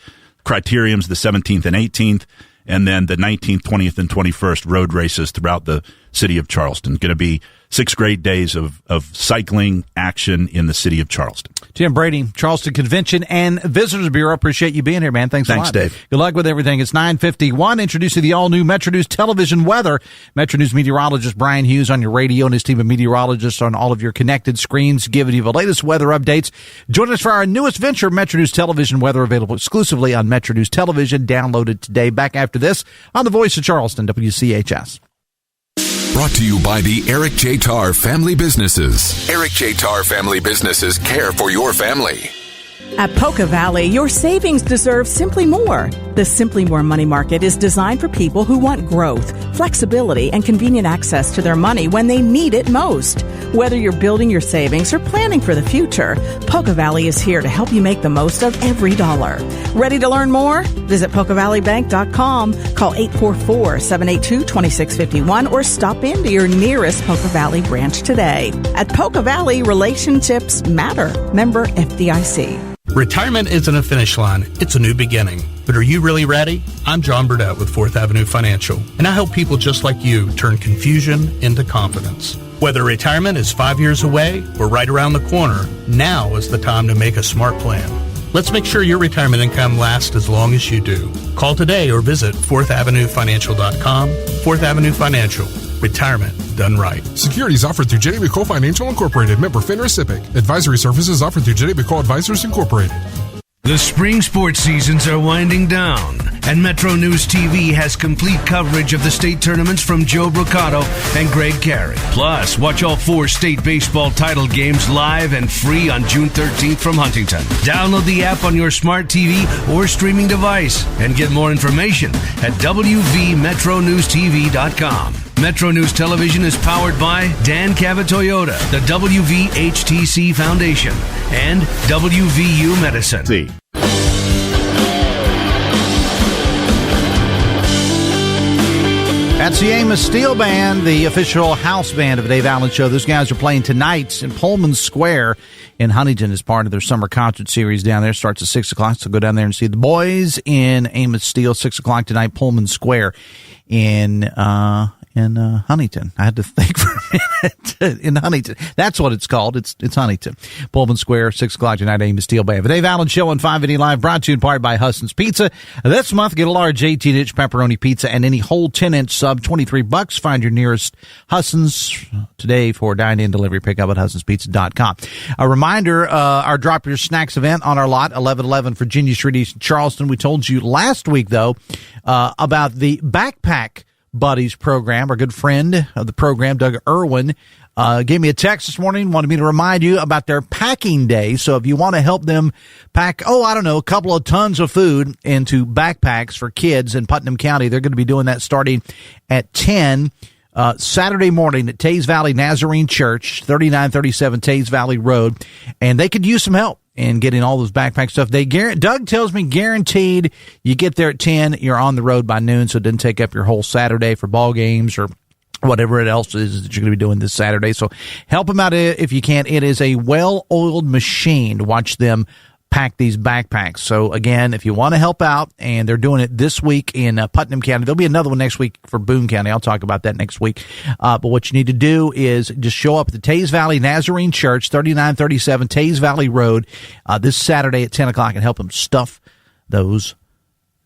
criteriums the 17th and 18th, and then the 19th, 20th, and 21st road races throughout the city of Charleston. Going to be 6 great days of cycling action in the city of Charleston. Tim Brady, Charleston Convention and Visitors Bureau. Appreciate you being here, man. Thanks a lot. Dave. Good luck with everything. It's 9:51. Introducing the all-new Metro News television weather. Metro News meteorologist Brian Hughes on your radio and his team of meteorologists on all of your connected screens, giving you the latest weather updates. Join us for our newest venture, Metro News television weather, available exclusively on Metro News Television. Downloaded today. Back after this on the Voice of Charleston, WCHS. Brought to you by the Eric J. Tarr Family Businesses. Eric J. Tarr Family Businesses care for your family. At Poca Valley, your savings deserve Simply More. The Simply More Money Market is designed for people who want growth, flexibility, and convenient access to their money when they need it most. Whether you're building your savings or planning for the future, Poca Valley is here to help you make the most of every dollar. Ready to learn more? Visit PocaValleyBank.com, call 844-782-2651, or stop into your nearest Poca Valley branch today. At Poca Valley, relationships matter. Member FDIC. Retirement isn't a finish line, it's a new beginning. But are you really ready? I'm John Burdett with 4th Avenue Financial, and I help people just like you turn confusion into confidence. Whether retirement is 5 years away or right around the corner, now is the time to make a smart plan. Let's make sure your retirement income lasts as long as you do. Call today or visit 4thavenuefinancial.com. 4th Avenue Financial. Retirement done right. Securities offered through J.W. Cole Financial Incorporated, member FINRA SIPC. Advisory services offered through J.W. Cole Advisors Incorporated. The spring sports seasons are winding down, and Metro News TV has complete coverage of the state tournaments from Joe Brocato and Greg Carey. Plus, watch all 4 state baseball title games live and free on June 13th from Huntington. Download the app on your smart TV or streaming device and get more information at wvmetronewstv.com. Metro News Television is powered by Dan Cabot Toyota, the WVHTC Foundation, and WVU Medicine. That's the Amos Steel Band, the official house band of the Dave Allen Show. Those guys are playing tonight in Pullman Square in Huntington as part of their summer concert series down there. Starts at 6 o'clock, so go down there and see the boys in Amos Steel, 6 o'clock tonight, Pullman Square in Huntington. I had to think for a minute. In Huntington. That's what it's called. It's Huntington. Pullman Square, 6 o'clock tonight, Amos Steel Band. The Dave Allen Show on 580 Live, brought to you in part by Husson's Pizza. This month, get a large 18-inch pepperoni pizza and any whole 10-inch sub, $23. Find your nearest Husson's today for dine-in delivery pickup at Husson'sPizza.com. A reminder, our Drop Your Snacks event on our lot, 1111 Virginia Street East in Charleston. We told you last week, though, about the Backpack Buddies program. Our good friend of the program, Doug Irwin, gave me a text this morning, wanted me to remind you about their packing day. So if you want to help them pack, a couple of tons of food into backpacks for kids in Putnam County, they're going to be doing that starting at 10 Saturday morning at Tays Valley Nazarene Church, 3937 Tays Valley Road, and they could use some help in getting all those backpack stuff. Doug tells me guaranteed you get there at 10, you're on the road by noon, so it doesn't take up your whole Saturday for ball games or whatever it else is that you're going to be doing this Saturday. So help them out if you can. It is a well-oiled machine to watch them pack these backpacks. So again, if you want to help out, and they're doing it this week in Putnam County, there'll be another one next week for Boone County. I'll talk about that next week. But what you need to do is just show up at the Tays Valley Nazarene Church, 3937 Tays Valley Road, this Saturday at 10 o'clock and help them stuff those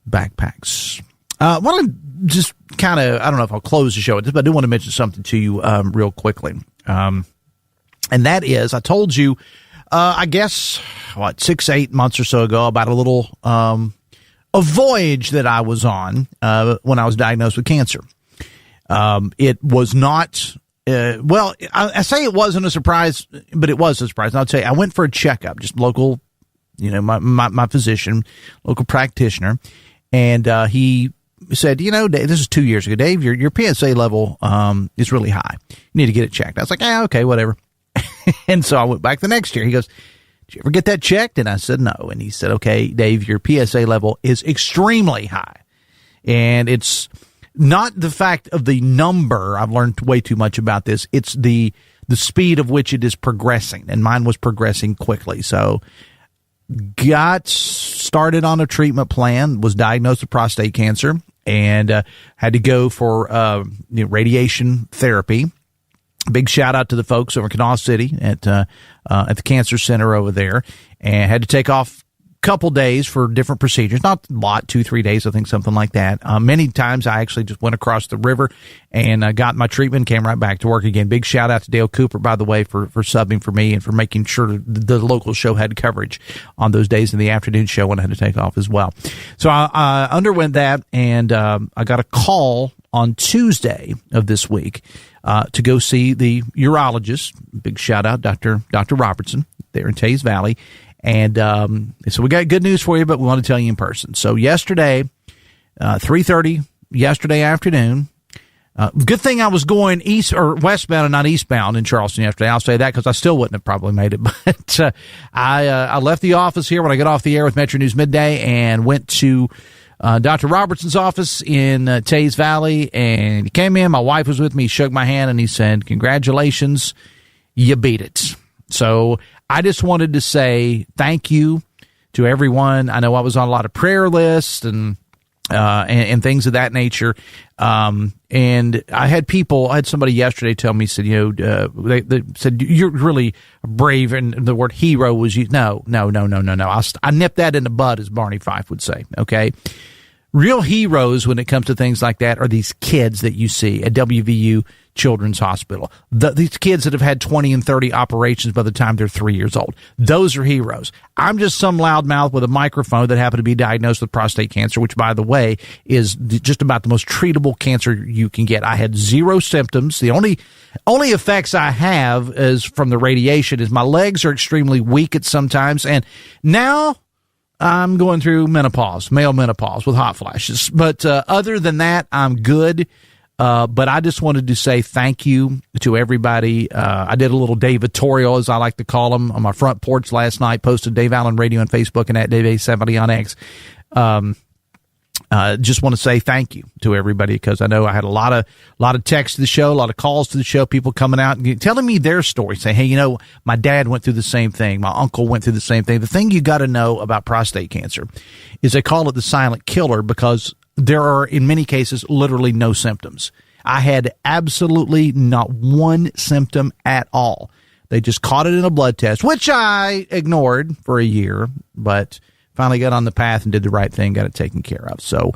backpacks. I want to just kind of, I don't know if I'll close the show with this, but I do want to mention something to you real quickly. And that is, I told you, I guess, 6-8 months or so ago, about a little a voyage that I was on when I was diagnosed with cancer. It was not, I say it wasn't a surprise, but it was a surprise. And I'll tell you, I went for a checkup, just local, my physician, local practitioner, and he said, Dave, this is 2 years ago, Dave, your PSA level is really high. You need to get it checked. I was like, okay, whatever. And so I went back the next year. He goes, did you ever get that checked? And I said, no. And he said, okay, Dave, your PSA level is extremely high. And it's not the fact of the number. I've learned way too much about this. It's the speed of which it is progressing. And mine was progressing quickly. So got started on a treatment plan, was diagnosed with prostate cancer, and had to go for radiation therapy. Big shout out to the folks over in Kanawha City at the cancer center over there, and had to take off a couple days for different procedures. Not a lot, 2-3 days, I think, something like that. Many times I actually just went across the river and got my treatment, came right back to work again. Big shout out to Dale Cooper, by the way, for subbing for me and for making sure the local show had coverage on those days in the afternoon show when I had to take off as well. So I underwent that, and I got a call on Tuesday of this week to go see the urologist. Big shout out, Dr. Robertson there in Tays Valley. And so we got good news for you, but we want to tell you in person. So yesterday, 3:30 yesterday afternoon. Good thing I was going east or westbound and not eastbound in Charleston yesterday. I'll say that because I still wouldn't have probably made it. But I left the office here when I got off the air with Metro News Midday and went to Dr. Robertson's office in Tays Valley. And he came in. My wife was with me. He shook my hand and he said, "Congratulations, you beat it." So I just wanted to say thank you to everyone. I know I was on a lot of prayer lists and things of that nature. And I had somebody yesterday tell me, said, they said, "You're really brave." And the word hero was used. No. I nipped that in the bud, as Barney Fife would say. Okay. Real heroes when it comes to things like that are these kids that you see at WVU Children's Hospital. These kids that have had 20 and 30 operations by the time they're 3 years old. Those are heroes. I'm just some loudmouth with a microphone that happened to be diagnosed with prostate cancer, which, by the way, is just about the most treatable cancer you can get. I had 0 symptoms. The only effects I have is from the radiation is my legs are extremely weak at sometimes. And now I'm going through male menopause with hot flashes. But other than that, I'm good. But I just wanted to say thank you to everybody. I did a little Davitorial, as I like to call them, on my front porch last night, posted Dave Allen Radio on Facebook and at Dave870 on X. Just want to say thank you to everybody because I know I had a lot of texts to the show, a lot of calls to the show, people coming out and telling me their story, saying, "Hey, my dad went through the same thing. My uncle went through the same thing." The thing you got to know about prostate cancer is they call it the silent killer because there are, in many cases, literally no symptoms. I had absolutely not one symptom at all. They just caught it in a blood test, which I ignored for a year, but finally got on the path and did the right thing, got it taken care of. So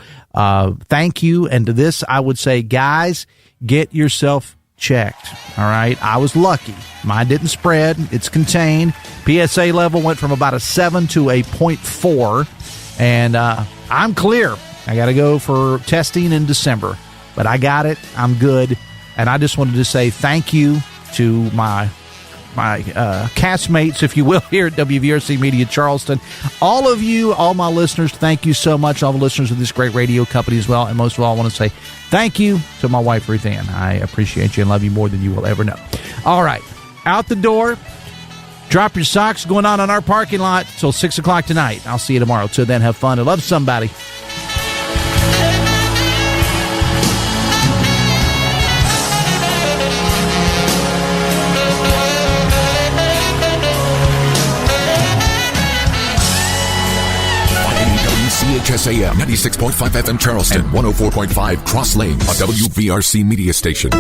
thank you. And to this, I would say, guys, get yourself checked. All right. I was lucky. Mine didn't spread. It's contained. PSA level went from about a 7 to a 0.4. And I'm clear. I got to go for testing in December, but I got it. I'm good. And I just wanted to say thank you to my castmates, if you will, here at WVRC Media Charleston. All of you, all my listeners, thank you so much. All the listeners of this great radio company as well. And most of all, I want to say thank you to my wife, Ruth Ann. I appreciate you and love you more than you will ever know. All right. Out the door. Drop your socks going on our parking lot till 6 o'clock tonight. I'll see you tomorrow. Till then, have fun and love somebody. WCHS AM 96.5 FM Charleston and 104.5 Cross Lanes, a WVRC media station.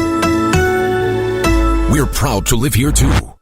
We're proud to live here too.